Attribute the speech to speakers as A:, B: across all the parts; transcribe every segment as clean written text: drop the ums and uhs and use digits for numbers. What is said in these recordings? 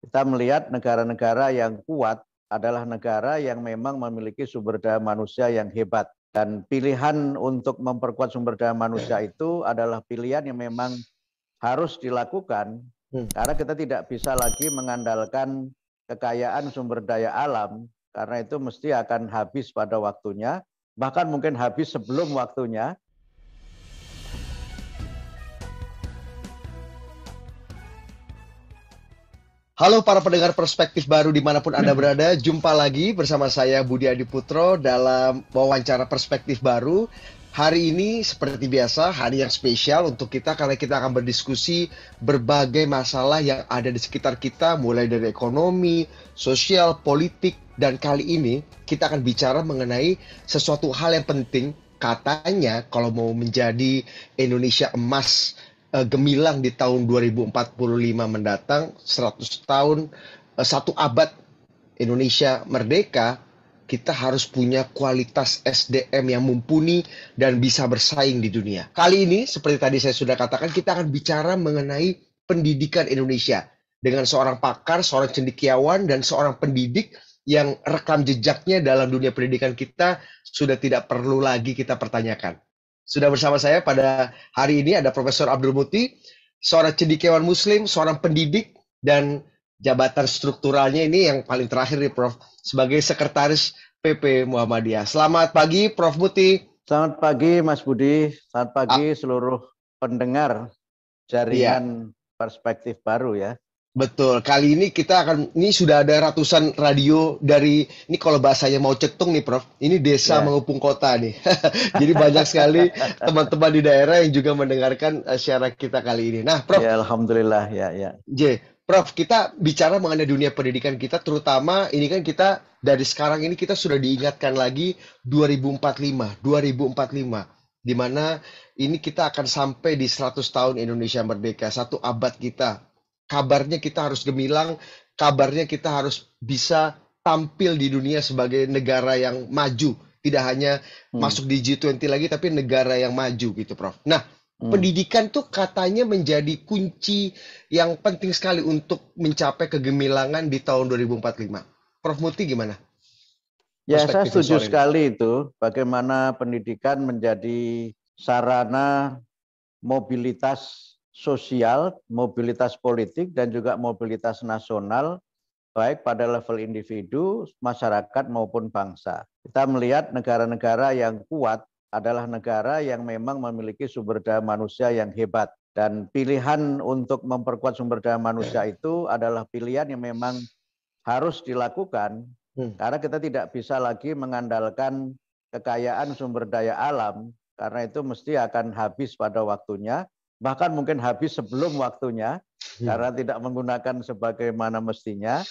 A: Kita melihat negara-negara yang kuat adalah negara yang memang memiliki sumber daya manusia yang hebat. Dan pilihan untuk memperkuat sumber daya manusia itu adalah pilihan yang memang harus dilakukan karena kita tidak bisa lagi mengandalkan kekayaan sumber daya alam karena itu mesti akan habis pada waktunya, bahkan mungkin habis sebelum waktunya.
B: Halo para pendengar Perspektif Baru dimanapun Anda berada, jumpa lagi bersama saya Budi Adiputro dalam wawancara Perspektif Baru. Hari ini seperti biasa hari yang spesial untuk kita karena kita akan berdiskusi berbagai masalah yang ada di sekitar kita, mulai dari ekonomi, sosial, politik, dan kali ini kita akan bicara mengenai sesuatu hal yang penting. Katanya kalau mau menjadi Indonesia emas gemilang di tahun 2045 mendatang, 100 tahun, 1 abad Indonesia merdeka, kita harus punya kualitas SDM yang mumpuni dan bisa bersaing di dunia. Kali ini, seperti tadi saya sudah katakan, kita akan bicara mengenai pendidikan Indonesia dengan seorang pakar, seorang cendekiawan, dan seorang pendidik yang rekam jejaknya dalam dunia pendidikan kita sudah tidak perlu lagi kita pertanyakan. Sudah bersama saya pada hari ini ada Profesor Abdul Muti, seorang cendekiawan Muslim, seorang pendidik, dan jabatan strukturalnya ini yang paling terakhir nih Prof, sebagai Sekretaris PP Muhammadiyah. Selamat pagi Prof Muti.
A: Selamat pagi Mas Budi, selamat pagi seluruh pendengar jaringan Perspektif Baru ya.
B: Betul, kali ini kita akan, ini sudah ada ratusan radio dari, ini kalau bahasanya mau cetung nih Prof, ini desa mengepung kota nih. Jadi banyak sekali teman-teman di daerah yang juga mendengarkan siaran kita kali ini. Nah Prof.
A: Ya Alhamdulillah ya.
B: Prof, kita bicara mengenai dunia pendidikan kita, terutama ini kan kita dari sekarang ini kita sudah diingatkan lagi 2045, di mana ini kita akan sampai di 100 tahun Indonesia merdeka, 1 abad kita. Kabarnya kita harus gemilang, kabarnya kita harus bisa tampil di dunia sebagai negara yang maju, tidak hanya masuk di G20 lagi, tapi negara yang maju gitu, Prof. Nah, pendidikan tuh katanya menjadi kunci yang penting sekali untuk mencapai kegemilangan di tahun 2045. Prof Muti gimana?
A: Ya, saya setuju sekali itu, bagaimana pendidikan menjadi sarana mobilitas sosial, mobilitas politik, dan juga mobilitas nasional, baik pada level individu, masyarakat, maupun bangsa. Kita melihat negara-negara yang kuat adalah negara yang memang memiliki sumber daya manusia yang hebat. Dan pilihan untuk memperkuat sumber daya manusia itu adalah pilihan yang memang harus dilakukan, karena kita tidak bisa lagi mengandalkan kekayaan sumber daya alam, karena itu mesti akan habis pada waktunya, bahkan mungkin habis sebelum waktunya, karena tidak menggunakan sebagaimana mestinya.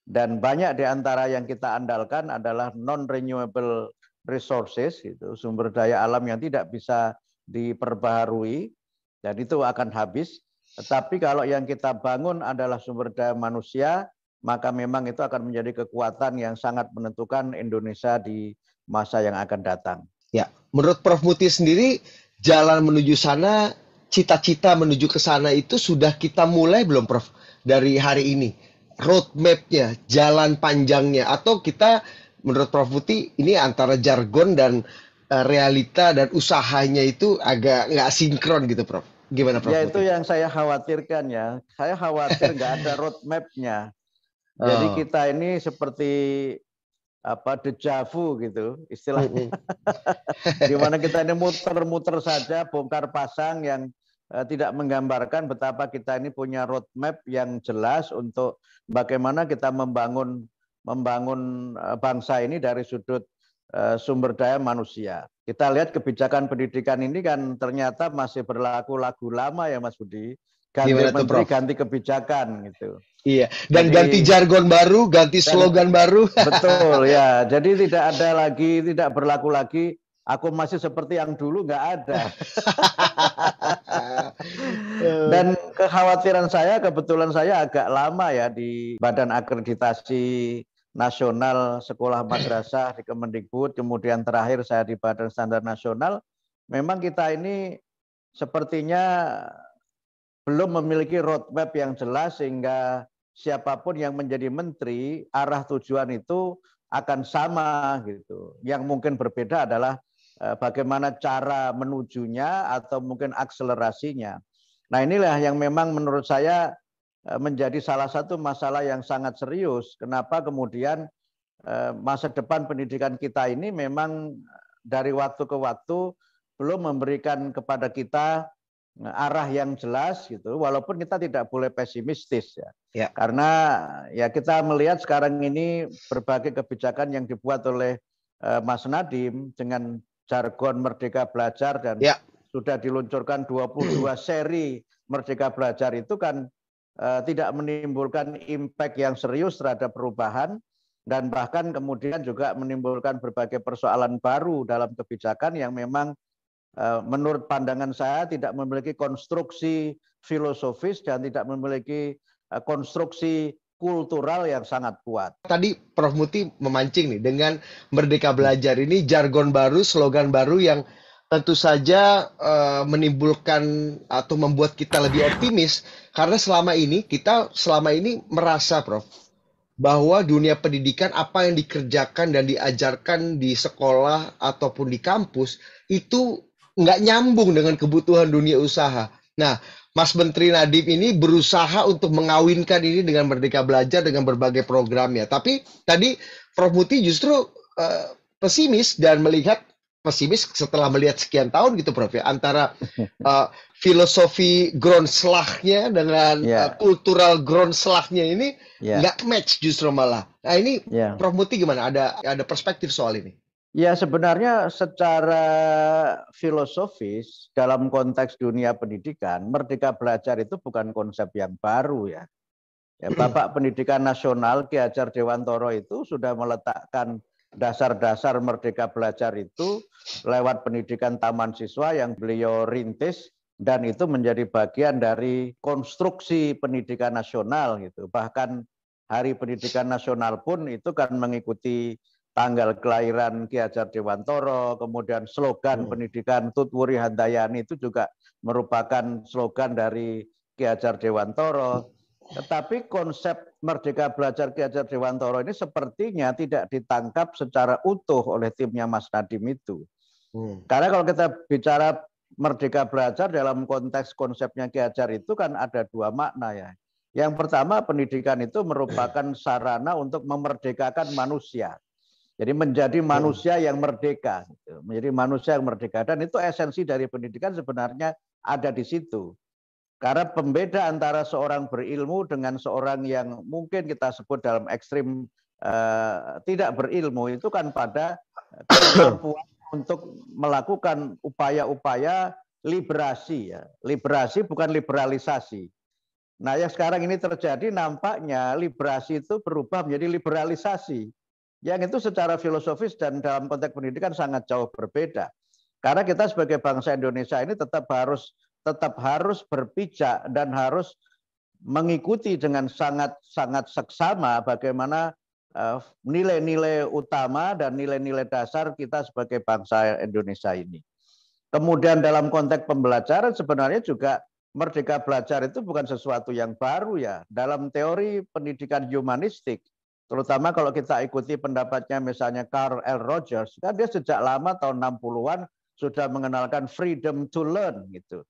A: Dan banyak di antara yang kita andalkan adalah non-renewable resources, itu sumber daya alam yang tidak bisa diperbaharui, dan itu akan habis. Tetapi kalau yang kita bangun adalah sumber daya manusia, maka memang itu akan menjadi kekuatan yang sangat menentukan Indonesia di masa yang akan datang.
B: Ya, menurut Prof Muti sendiri, jalan menuju sana, cita-cita menuju ke sana itu sudah kita mulai belum Prof? Dari hari ini, roadmap-nya, jalan panjangnya, atau kita menurut Prof Muti ini antara jargon dan realita dan usahanya itu agak nggak sinkron gitu Prof? Gimana Prof
A: Ya
B: Muti?
A: itu yang saya khawatirkan ya, saya khawatir nggak ada roadmap-nya. Jadi kita ini seperti dejavu gitu istilahnya. Di mana kita ini muter-muter saja, bongkar pasang yang tidak menggambarkan betapa kita ini punya roadmap yang jelas untuk bagaimana kita membangun bangsa ini dari sudut sumber daya manusia. Kita lihat kebijakan pendidikan ini kan ternyata masih berlaku lagu lama ya Mas Budi. Ganti menteri, ganti kebijakan gitu.
B: Iya, dan jadi, ganti jargon baru, ganti slogan baru.
A: Betul ya, jadi tidak ada lagi, tidak berlaku lagi, aku masih seperti yang dulu, nggak ada. Dan kekhawatiran saya, kebetulan saya agak lama ya di Badan Akreditasi Nasional Sekolah Madrasah di Kemendikbud, kemudian terakhir saya di Badan Standar Nasional, memang kita ini sepertinya belum memiliki roadmap yang jelas sehingga siapapun yang menjadi menteri, arah tujuan itu akan sama gitu. Yang mungkin berbeda adalah bagaimana cara menujunya atau mungkin akselerasinya. Nah, inilah yang memang menurut saya menjadi salah satu masalah yang sangat serius. Kenapa kemudian masa depan pendidikan kita ini memang dari waktu ke waktu belum memberikan kepada kita arah yang jelas gitu, walaupun kita tidak boleh pesimistis ya. Karena ya kita melihat sekarang ini berbagai kebijakan yang dibuat oleh Mas Nadiem dengan jargon Merdeka Belajar dan sudah diluncurkan 22 seri Merdeka Belajar itu kan tidak menimbulkan impact yang serius terhadap perubahan dan bahkan kemudian juga menimbulkan berbagai persoalan baru dalam kebijakan yang memang menurut pandangan saya tidak memiliki konstruksi filosofis dan tidak memiliki konstruksi kultural yang sangat kuat.
B: Tadi Prof. Muti memancing nih dengan Merdeka Belajar ini jargon baru, slogan baru yang tentu saja menimbulkan atau membuat kita lebih optimis karena kita selama ini merasa Prof bahwa dunia pendidikan apa yang dikerjakan dan diajarkan di sekolah ataupun di kampus itu nggak nyambung dengan kebutuhan dunia usaha. Nah, Mas Menteri Nadiem ini berusaha untuk mengawinkan ini dengan Merdeka Belajar dengan berbagai programnya. Tapi tadi Prof. Muti justru pesimis setelah melihat sekian tahun gitu Prof ya, antara filosofi Grondslagnya dengan kultural Grondslagnya ini nggak match justru malah. Nah ini Prof. Muti gimana? Ada perspektif soal ini?
A: Ya sebenarnya secara filosofis dalam konteks dunia pendidikan, Merdeka Belajar itu bukan konsep yang baru ya. Bapak Pendidikan Nasional Ki Hajar Dewantoro itu sudah meletakkan dasar-dasar Merdeka Belajar itu lewat pendidikan taman siswa yang beliau rintis dan itu menjadi bagian dari konstruksi pendidikan nasional gitu. Bahkan Hari Pendidikan Nasional pun itu kan mengikuti tanggal kelahiran Ki Hajar Dewantoro, kemudian slogan pendidikan Tutwuri Handayani itu juga merupakan slogan dari Ki Hajar Dewantoro. Tetapi konsep Merdeka Belajar Ki Hajar Dewantoro ini sepertinya tidak ditangkap secara utuh oleh timnya Mas Nadiem itu. Karena kalau kita bicara Merdeka Belajar dalam konteks konsepnya Ki Hajar itu kan ada dua makna ya. Yang pertama, pendidikan itu merupakan sarana untuk memerdekakan manusia. Jadi menjadi manusia yang merdeka, menjadi manusia yang merdeka, dan itu esensi dari pendidikan sebenarnya ada di situ. Karena pembeda antara seorang berilmu dengan seorang yang mungkin kita sebut dalam ekstrim tidak berilmu itu kan pada kemampuan untuk melakukan upaya-upaya liberasi ya. Liberasi bukan liberalisasi. Nah, yang sekarang ini terjadi nampaknya liberasi itu berubah menjadi liberalisasi. Yang itu secara filosofis dan dalam konteks pendidikan sangat jauh berbeda. Karena kita sebagai bangsa Indonesia ini tetap harus berpijak dan harus mengikuti dengan sangat seksama bagaimana nilai-nilai utama dan nilai-nilai dasar kita sebagai bangsa Indonesia ini. Kemudian dalam konteks pembelajaran sebenarnya juga Merdeka Belajar itu bukan sesuatu yang baru ya. Dalam teori pendidikan humanistik, terutama kalau kita ikuti pendapatnya misalnya Carl L. Rogers, kan dia sejak lama tahun 60-an sudah mengenalkan freedom to learn gitu.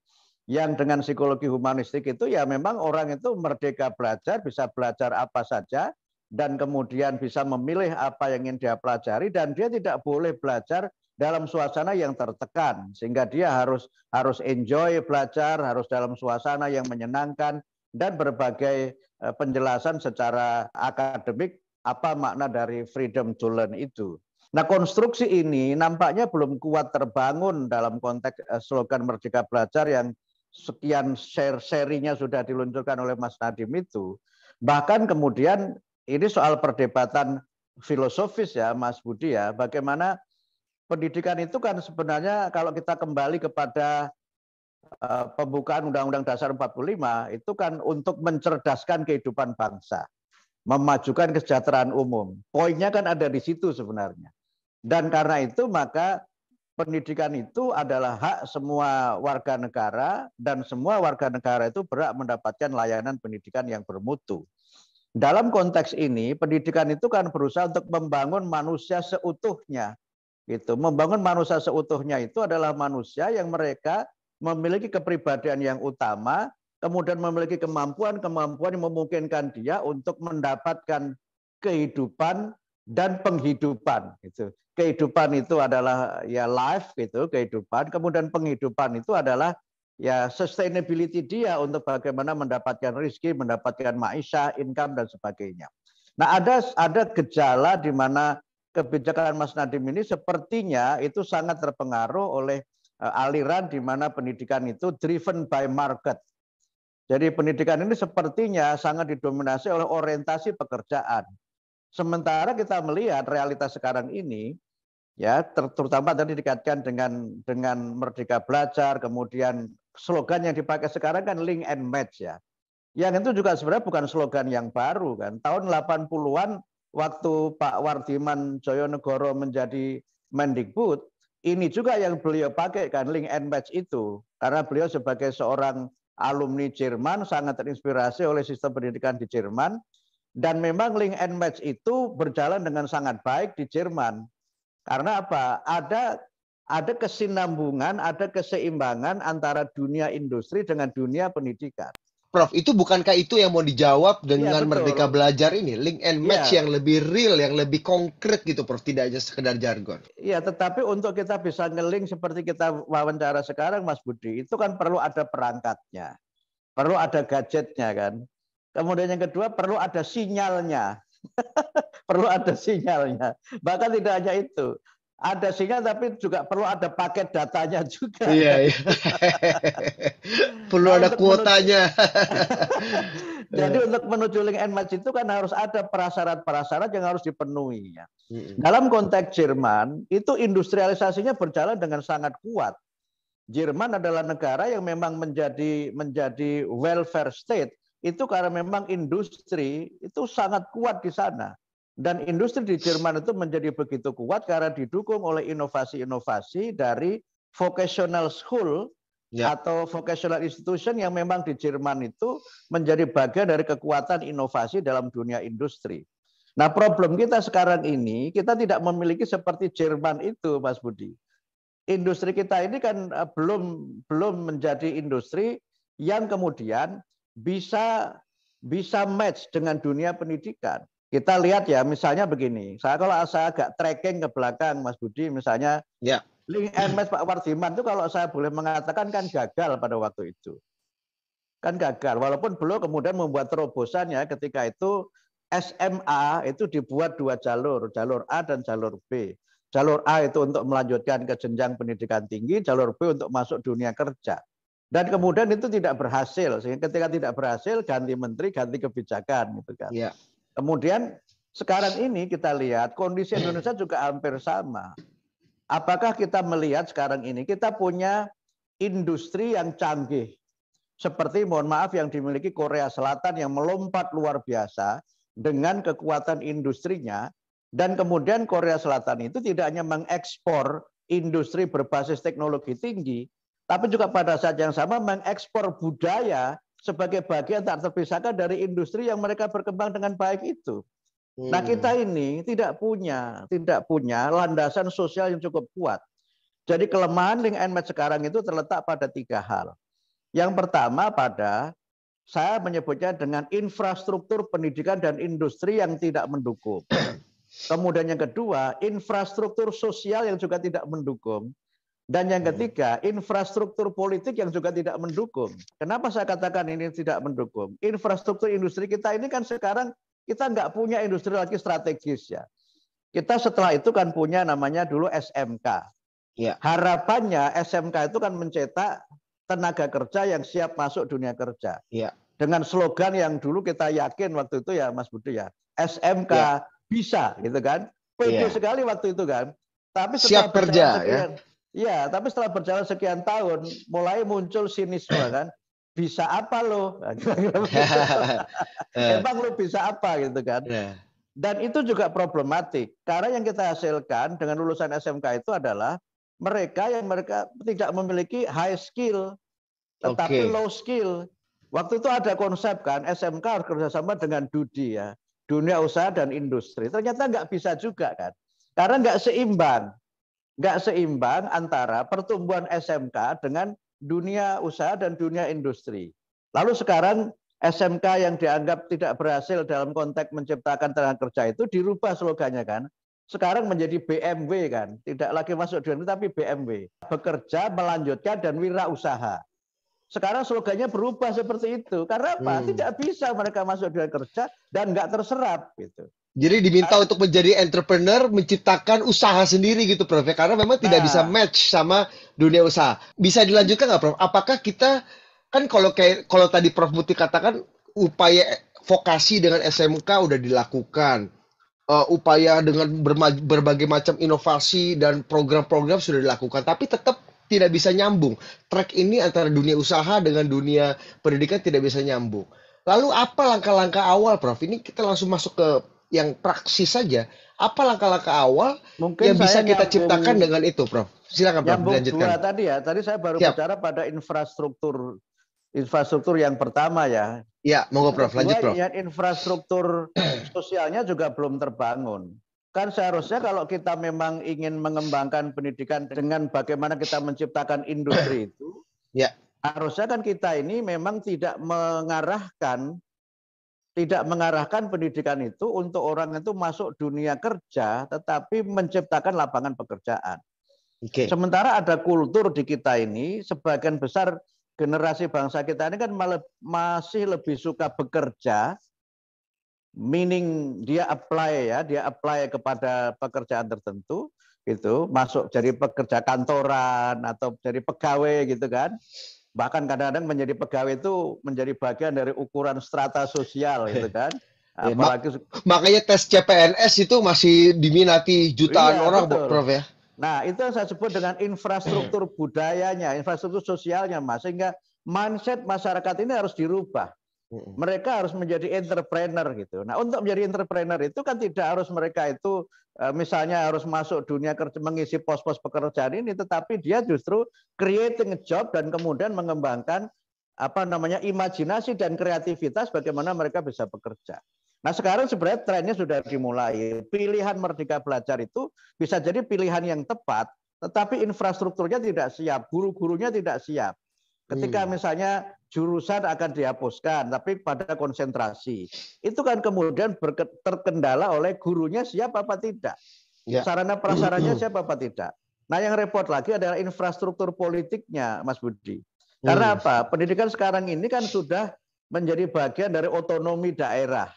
A: Yang dengan psikologi humanistik itu ya memang orang itu merdeka belajar, bisa belajar apa saja, dan kemudian bisa memilih apa yang ingin dia pelajari, dan dia tidak boleh belajar dalam suasana yang tertekan, sehingga dia harus enjoy belajar, harus dalam suasana yang menyenangkan, dan berbagai penjelasan secara akademik apa makna dari freedom to learn itu. Nah, konstruksi ini nampaknya belum kuat terbangun dalam konteks slogan Merdeka Belajar yang sekian serinya sudah diluncurkan oleh Mas Nadiem itu. Bahkan kemudian ini soal perdebatan filosofis ya Mas Budi ya, bagaimana pendidikan itu kan sebenarnya kalau kita kembali kepada pembukaan Undang-Undang Dasar 45 itu kan untuk mencerdaskan kehidupan bangsa, memajukan kesejahteraan umum. Poinnya kan ada di situ sebenarnya. Dan karena itu maka pendidikan itu adalah hak semua warga negara dan semua warga negara itu berhak mendapatkan layanan pendidikan yang bermutu. Dalam konteks ini, pendidikan itu kan berusaha untuk membangun manusia seutuhnya. Gitu. Membangun manusia seutuhnya itu adalah manusia yang mereka memiliki kepribadian yang utama, kemudian memiliki kemampuan-kemampuan yang memungkinkan dia untuk mendapatkan kehidupan dan penghidupan. Gitu. Kehidupan itu adalah ya life, gitu, kehidupan. Kemudian penghidupan itu adalah ya sustainability dia untuk bagaimana mendapatkan rezeki, mendapatkan maisha, income dan sebagainya. Nah, ada gejala di mana kebijakan Mas Nadiem ini sepertinya itu sangat terpengaruh oleh aliran di mana pendidikan itu driven by market. Jadi pendidikan ini sepertinya sangat didominasi oleh orientasi pekerjaan. Sementara kita melihat realitas sekarang ini, ya terutama tadi dikaitkan dengan Merdeka Belajar, kemudian slogan yang dipakai sekarang kan link and match ya. Yang itu juga sebenarnya bukan slogan yang baru kan. Tahun 80-an waktu Pak Wardiman Joyonegoro menjadi Mendikbud, ini juga yang beliau pakai kan link and match itu. Karena beliau sebagai seorang alumni Jerman sangat terinspirasi oleh sistem pendidikan di Jerman. Dan memang link and match itu berjalan dengan sangat baik di Jerman. Karena apa? Ada kesinambungan, ada keseimbangan antara dunia industri dengan dunia pendidikan.
B: Prof, itu bukankah itu yang mau dijawab dengan
A: Ya,
B: Merdeka Belajar ini? Link and match yang lebih real, yang lebih konkret gitu, Prof. Tidak hanya sekedar jargon.
A: Iya, tetapi untuk kita bisa nge-link seperti kita wawancara sekarang, Mas Budi, itu kan perlu ada perangkatnya. Perlu ada gadgetnya kan. Kemudian yang kedua, perlu ada sinyalnya. Perlu ada sinyalnya. Bahkan tidak hanya itu. Ada sinyal tapi juga perlu ada paket datanya juga.
B: Iya, iya. Perlu ada kuotanya.
A: Jadi untuk menuju link and match itu kan harus ada prasyarat-prasyarat yang harus dipenuhi. Ya. Dalam konteks Jerman, itu industrialisasinya berjalan dengan sangat kuat. Jerman adalah negara yang memang menjadi welfare state, itu karena memang industri itu sangat kuat di sana. Dan industri di Jerman itu menjadi begitu kuat karena didukung oleh inovasi-inovasi dari vocational school atau vocational institution yang memang di Jerman itu menjadi bagian dari kekuatan inovasi dalam dunia industri. Nah, problem kita sekarang ini, kita tidak memiliki seperti Jerman itu, Mas Budi. Industri kita ini kan belum menjadi industri yang kemudian bisa match dengan dunia pendidikan. Kita lihat ya, misalnya begini. Kalau saya agak tracking ke belakang, Mas Budi, misalnya link and match Pak Wardiman itu kalau saya boleh mengatakan kan gagal pada waktu itu. Kan gagal, walaupun beliau kemudian membuat terobosannya ketika itu SMA itu dibuat 2 jalur, jalur A dan jalur B. Jalur A itu untuk melanjutkan ke jenjang pendidikan tinggi, jalur B untuk masuk dunia kerja. Dan kemudian itu tidak berhasil, sehingga ketika tidak berhasil ganti menteri, ganti kebijakan gitu kan. Yeah. Kemudian sekarang ini kita lihat kondisi Indonesia juga hampir sama. Apakah kita melihat sekarang ini kita punya industri yang canggih seperti mohon maaf yang dimiliki Korea Selatan yang melompat luar biasa dengan kekuatan industrinya, dan kemudian Korea Selatan itu tidak hanya mengekspor industri berbasis teknologi tinggi, tapi juga pada saat yang sama mengekspor budaya sebagai bagian tak terpisahkan dari industri yang mereka berkembang dengan baik itu. Nah, kita ini tidak punya landasan sosial yang cukup kuat. Jadi kelemahan link and match sekarang itu terletak pada 3 hal. Yang pertama saya menyebutnya dengan infrastruktur pendidikan dan industri yang tidak mendukung. Kemudian yang kedua, infrastruktur sosial yang juga tidak mendukung. Dan yang ketiga, infrastruktur politik yang juga tidak mendukung. Kenapa saya katakan ini tidak mendukung? Infrastruktur industri kita ini kan sekarang kita nggak punya industri lagi strategis ya. Kita setelah itu kan punya namanya dulu SMK. Ya. Harapannya SMK itu kan mencetak tenaga kerja yang siap masuk dunia kerja. Ya. Dengan slogan yang dulu kita yakin waktu itu ya Mas Budi ya, SMK bisa gitu kan. Pede sekali waktu itu kan. Tapi setelah
B: siap kerja
A: sekian, ya, tapi setelah berjalan sekian tahun, mulai muncul sinisme kan. Bisa apa lo? Emang lo bisa apa gitu kan? Dan itu juga problematik. Karena yang kita hasilkan dengan lulusan SMK itu adalah mereka tidak memiliki high skill, tetapi low skill. Waktu itu ada konsep kan, SMK harus kerjasama dengan DUDI ya, dunia usaha dan industri. Ternyata nggak bisa juga kan, karena nggak seimbang antara pertumbuhan SMK dengan dunia usaha dan dunia industri. Lalu sekarang SMK yang dianggap tidak berhasil dalam konteks menciptakan tenaga kerja itu dirubah slogannya kan. Sekarang menjadi BMW kan, tidak lagi masuk dunia tapi BMW. Bekerja, melanjutkan dan wirausaha. Sekarang slogannya berubah seperti itu. Karena apa? Tidak bisa mereka masuk dunia kerja dan nggak terserap gitu.
B: Jadi diminta untuk menjadi entrepreneur, menciptakan usaha sendiri gitu, Prof. Karena memang tidak bisa match sama dunia usaha. Bisa dilanjutkan nggak, Prof? Apakah kita kan kalau tadi Prof Muti katakan upaya vokasi dengan SMK udah dilakukan, upaya dengan berbagai macam inovasi dan program-program sudah dilakukan, tapi tetap tidak bisa nyambung. Track ini antara dunia usaha dengan dunia pendidikan tidak bisa nyambung. Lalu apa langkah-langkah awal, Prof? Ini kita langsung masuk ke yang praksis saja. Apa langkah-langkah awal mungkin yang bisa kita ciptakan dengan itu, Prof? Silakan, Prof, dilanjutkan.
A: Tadi ya, tadi saya baru bicara pada infrastruktur yang pertama ya.
B: Ya, monggo Prof, lanjut Prof.
A: Infrastruktur sosialnya juga belum terbangun. Kan seharusnya kalau kita memang ingin mengembangkan pendidikan dengan bagaimana kita menciptakan industri itu, ya, harusnya kan kita ini memang tidak mengarahkan pendidikan itu untuk orang itu masuk dunia kerja, tetapi menciptakan lapangan pekerjaan. Sementara ada kultur di kita ini, sebagian besar generasi bangsa kita ini kan masih lebih suka bekerja, meaning dia apply kepada pekerjaan tertentu, gitu, masuk jadi pekerja kantoran atau jadi pegawai gitu kan. Bahkan kadang-kadang menjadi pegawai itu menjadi bagian dari ukuran strata sosial gitu kan.
B: Apalagi makanya tes CPNS itu masih diminati jutaan orang, Prof ya.
A: Nah, itu yang saya sebut dengan infrastruktur budayanya, infrastruktur sosialnya, Mas. Sehingga mindset masyarakat ini harus dirubah. Mereka harus menjadi entrepreneur gitu. Nah, untuk menjadi entrepreneur itu kan tidak harus mereka itu misalnya harus masuk dunia kerja, mengisi pos-pos pekerjaan ini, tetapi dia justru creating a job dan kemudian mengembangkan imajinasi dan kreativitas bagaimana mereka bisa bekerja. Nah, sekarang sebenarnya trennya sudah dimulai. Pilihan Merdeka Belajar itu bisa jadi pilihan yang tepat, tetapi infrastrukturnya tidak siap, guru-gurunya tidak siap. Ketika misalnya jurusan akan dihapuskan, tapi pada konsentrasi, itu kan kemudian terkendala oleh gurunya siap apa tidak, sarana prasarannya siap apa tidak. Nah, yang repot lagi adalah infrastruktur politiknya, Mas Budi. Karena apa? Pendidikan sekarang ini kan sudah menjadi bagian dari otonomi daerah,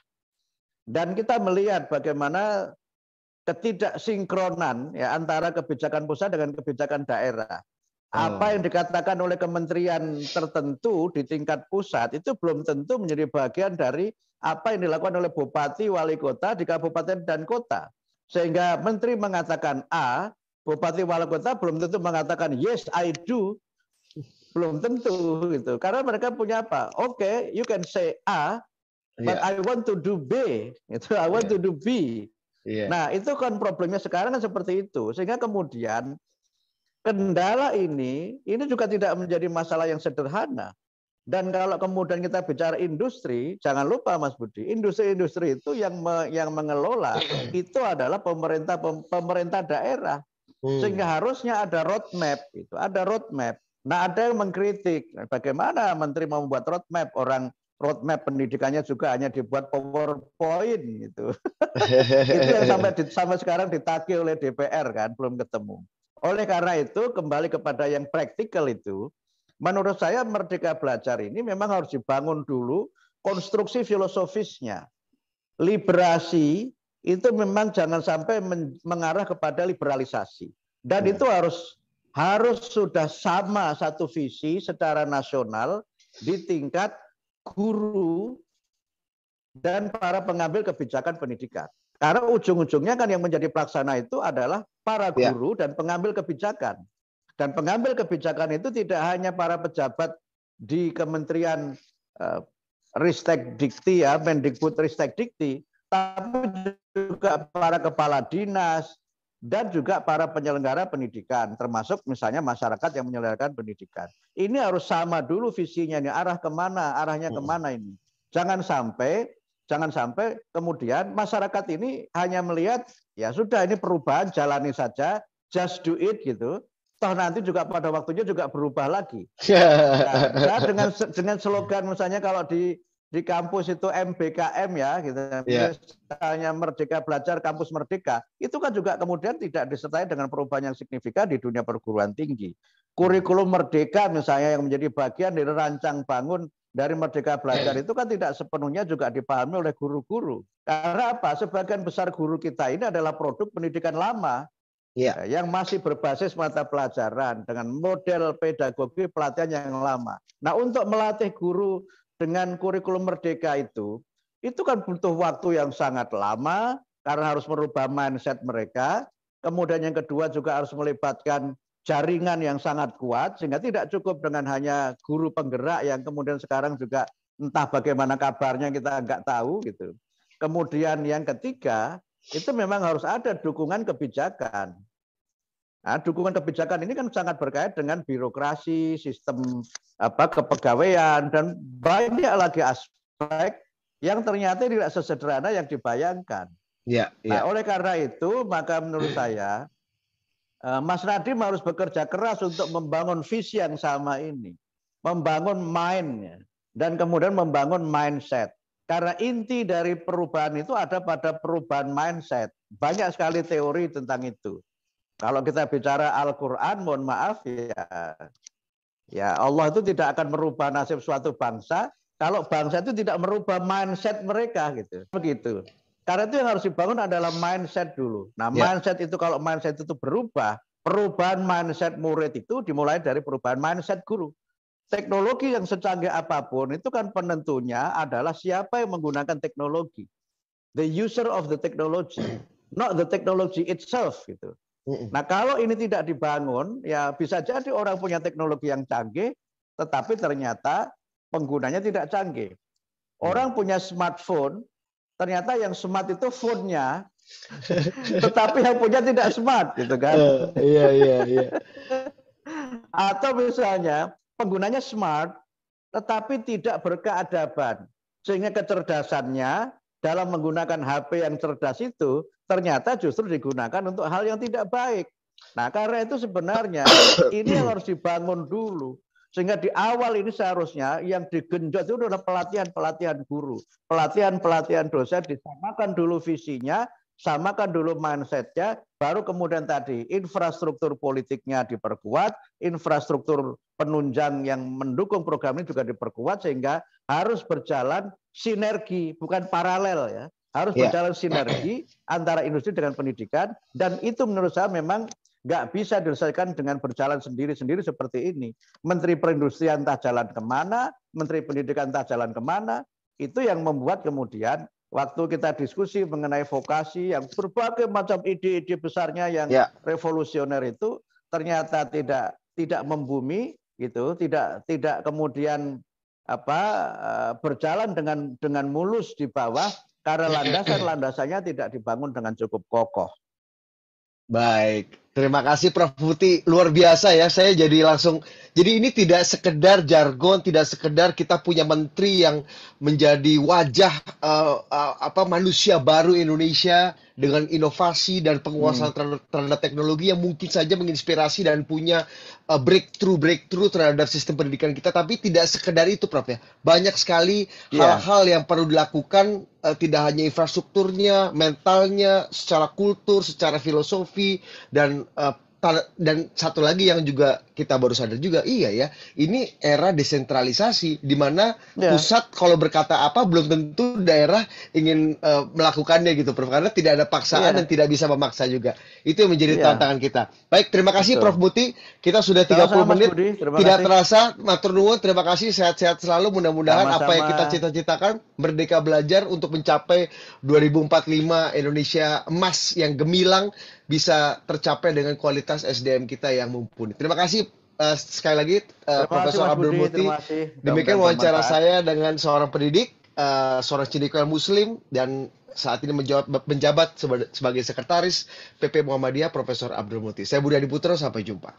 A: dan kita melihat bagaimana ketidaksinkronan ya antara kebijakan pusat dengan kebijakan daerah. Apa yang dikatakan oleh kementerian tertentu di tingkat pusat itu belum tentu menjadi bagian dari apa yang dilakukan oleh bupati, wali kota di kabupaten dan kota. Sehingga menteri mengatakan A, bupati, wali kota belum tentu mengatakan yes I do, belum tentu gitu. Karena mereka punya apa? Oke, you can say A, but I want to do B, itu I want to do B. Nah, itu kan problemnya sekarang kan seperti itu. Sehingga kemudian kendala ini juga tidak menjadi masalah yang sederhana. Dan kalau kemudian kita bicara industri, jangan lupa Mas Budi, industri-industri itu yang mengelola itu adalah pemerintah daerah. Sehingga harusnya ada roadmap, itu ada roadmap. Nah, ada yang mengkritik bagaimana menteri mau membuat roadmap, orang roadmap pendidikannya juga hanya dibuat PowerPoint gitu. Itu yang sampai sekarang ditagih oleh DPR kan, belum ketemu. Oleh karena itu, kembali kepada yang praktikal itu, menurut saya Merdeka Belajar ini memang harus dibangun dulu konstruksi filosofisnya. Liberasi itu memang jangan sampai mengarah kepada liberalisasi. Dan itu harus sudah sama satu visi secara nasional di tingkat guru dan para pengambil kebijakan pendidikan. Karena ujung-ujungnya kan yang menjadi pelaksana itu adalah para guru dan pengambil kebijakan. Dan pengambil kebijakan itu tidak hanya para pejabat di Kementerian Ristek Dikti Mendikbud Ristek Dikti, tapi juga para kepala dinas, dan juga para penyelenggara pendidikan, termasuk misalnya masyarakat yang menyelenggarakan pendidikan. Ini harus sama dulu visinya, nih, arah kemana, arahnya kemana ini. Jangan sampai kemudian masyarakat ini hanya melihat, ya sudah ini perubahan, jalani saja, just do it gitu. Toh nanti juga pada waktunya juga berubah lagi. Nah, dengan slogan misalnya kalau di kampus itu MBKM ya, gitu. Misalnya Merdeka Belajar Kampus Merdeka, itu kan juga kemudian tidak disertai dengan perubahan yang signifikan di dunia perguruan tinggi. Kurikulum Merdeka misalnya yang menjadi bagian dari rancang bangun dari Merdeka Belajar itu kan tidak sepenuhnya juga dipahami oleh guru-guru. Karena apa? Sebagian besar guru kita ini adalah produk pendidikan lama. Yang masih berbasis mata pelajaran dengan model pedagogi pelatihan yang lama. Nah, untuk melatih guru dengan kurikulum Merdeka itu kan butuh waktu yang sangat lama karena harus merubah mindset mereka. Kemudian yang kedua juga harus melibatkan jaringan yang sangat kuat sehingga tidak cukup dengan hanya guru penggerak yang kemudian sekarang juga entah bagaimana kabarnya kita nggak tahu gitu. Kemudian yang ketiga itu memang harus ada dukungan kebijakan. Nah, dukungan kebijakan ini kan sangat berkait dengan birokrasi, sistem kepegawaian, dan banyak lagi aspek yang ternyata tidak sesederhana yang dibayangkan. Nah, oleh karena itu, maka menurut saya, Mas Nadiem harus bekerja keras untuk membangun visi yang sama ini. Membangun mind-nya, dan kemudian membangun mindset. Karena inti dari perubahan itu ada pada perubahan mindset. Banyak sekali teori tentang itu. Kalau kita bicara Al-Quran, mohon maaf ya Allah itu tidak akan merubah nasib suatu bangsa kalau bangsa itu tidak merubah mindset mereka gitu. Begitu. Karena itu yang harus dibangun adalah mindset dulu. Nah, mindset itu kalau mindset itu berubah, perubahan mindset murid itu dimulai dari perubahan mindset guru. Teknologi yang secanggih apapun itu kan penentunya adalah siapa yang menggunakan teknologi. The user of the technology, not the technology itself gitu. Nah, kalau ini tidak dibangun, ya bisa jadi orang punya teknologi yang canggih, tetapi ternyata penggunanya tidak canggih. Orang punya smartphone, ternyata yang smart itu phone-nya, tetapi yang punya tidak smart, gitu kan?
B: Iya.
A: Atau misalnya penggunanya smart, tetapi tidak berkeadaban, sehingga kecerdasannya dalam menggunakan HP yang cerdas itu ternyata justru digunakan untuk hal yang tidak baik. Nah, karena itu sebenarnya ini yang harus dibangun dulu. Sehingga di awal ini seharusnya yang digenjot itu adalah pelatihan guru. Pelatihan dosen, disamakan dulu visinya, samakan dulu mindsetnya, baru kemudian tadi infrastruktur politiknya diperkuat, infrastruktur penunjang yang mendukung program ini juga diperkuat, sehingga harus berjalan sinergi, bukan paralel ya. Harus berjalan sinergi antara industri dengan pendidikan, dan itu menurut saya memang nggak bisa diselesaikan dengan berjalan sendiri-sendiri seperti ini. Menteri Perindustrian entah jalan kemana, Menteri Pendidikan entah jalan kemana, itu yang membuat kemudian waktu kita diskusi mengenai vokasi yang berbagai macam ide-ide besarnya yang revolusioner itu ternyata tidak membumi gitu, tidak kemudian berjalan dengan mulus di bawah karena landasannya tidak dibangun dengan cukup kokoh.
B: Baik, terima kasih Prof. Putih, luar biasa ya. Saya jadi ini tidak sekedar jargon, tidak sekedar kita punya menteri yang menjadi wajah manusia baru Indonesia dengan inovasi dan penguasaan terhadap teknologi yang mungkin saja menginspirasi dan punya breakthrough terhadap sistem pendidikan kita. Tapi tidak sekedar itu, Prof ya. Banyak sekali hal-hal yang perlu dilakukan, tidak hanya infrastrukturnya, mentalnya, secara kultur, secara filosofi, dan satu lagi yang juga kita baru sadar juga, ini era desentralisasi di mana pusat kalau berkata apa belum tentu daerah ingin melakukannya gitu, Prof, karena tidak ada paksaan dan tidak bisa memaksa juga. Itu yang menjadi tantangan kita. Baik, terima kasih Prof Putih. Kita sudah 30 menit. Tidak terasa, matur nuwun, terima kasih, sehat-sehat selalu. Mudah-mudahan apa yang kita cita-citakan Merdeka Belajar untuk mencapai 2045 Indonesia emas yang gemilang bisa tercapai dengan kualitas SDM kita yang mumpuni. Terima kasih sekali lagi Profesor Abdul Muti. Demikian wawancara saya dengan seorang pendidik. seorang cendekiawan Muslim dan saat ini menjabat sebagai sekretaris PP Muhammadiyah, Profesor Abdul Muti. Saya Budi Adiputro, sampai jumpa.